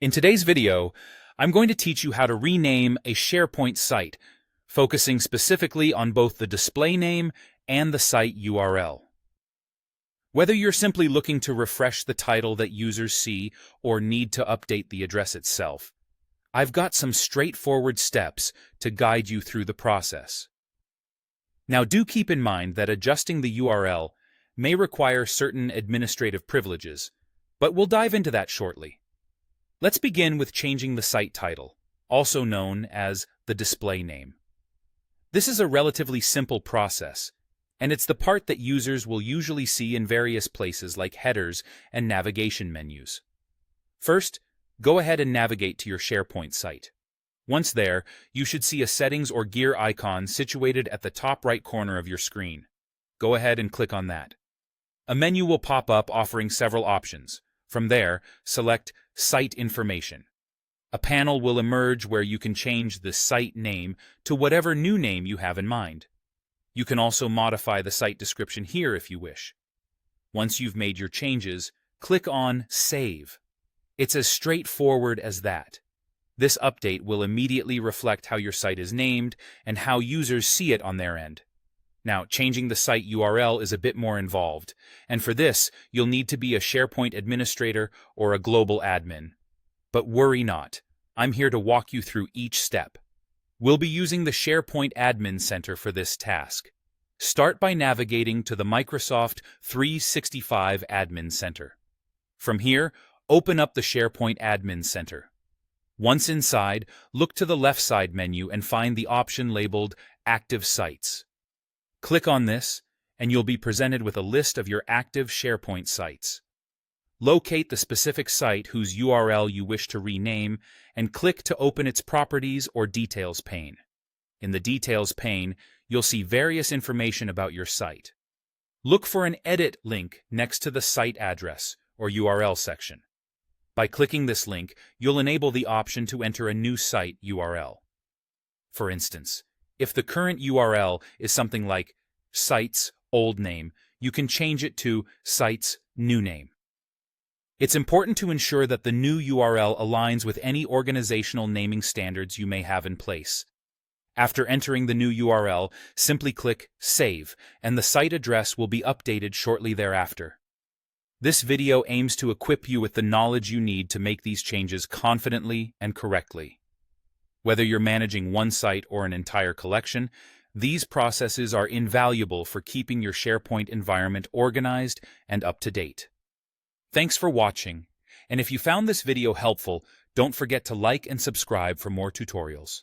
In today's video, I'm going to teach you how to rename a SharePoint site, focusing specifically on both the display name and the site URL. Whether you're simply looking to refresh the title that users see or need to update the address itself, I've got some straightforward steps to guide you through the process. Now, do keep in mind that adjusting the URL may require certain administrative privileges, but we'll dive into that shortly. Let's begin with changing the site title, also known as the display name. This is a relatively simple process, and it's the part that users will usually see in various places like headers and navigation menus. First, go ahead and navigate to your SharePoint site. Once there, you should see a settings or gear icon situated at the top right corner of your screen. Go ahead and click on that. A menu will pop up offering several options. From there, select Site Information. A panel will emerge where you can change the site name to whatever new name you have in mind. You can also modify the site description here if you wish. Once you've made your changes, click on Save. It's as straightforward as that. This update will immediately reflect how your site is named and how users see it on their end. Now, changing the site URL is a bit more involved, and for this, you'll need to be a SharePoint administrator or a global admin. But worry not, I'm here to walk you through each step. We'll be using the SharePoint Admin Center for this task. Start by navigating to the Microsoft 365 Admin Center. From here, open up the SharePoint Admin Center. Once inside, look to the left side menu and find the option labeled Active Sites. Click on this, and you'll be presented with a list of your active SharePoint sites. Locate the specific site whose URL you wish to rename, and click to open its Properties or Details pane. In the Details pane, you'll see various information about your site. Look for an Edit link next to the site address or URL section. By clicking this link, you'll enable the option to enter a new site URL. For instance, if the current URL is something like Site's old name, you can change it to Site's new name. It's important to ensure that the new URL aligns with any organizational naming standards you may have in place. After entering the new URL, simply click Save, and the site address will be updated shortly thereafter. This video aims to equip you with the knowledge you need to make these changes confidently and correctly. Whether you're managing one site or an entire collection, these processes are invaluable for keeping your SharePoint environment organized and up to date. Thanks for watching, and if you found this video helpful, don't forget to like and subscribe for more tutorials.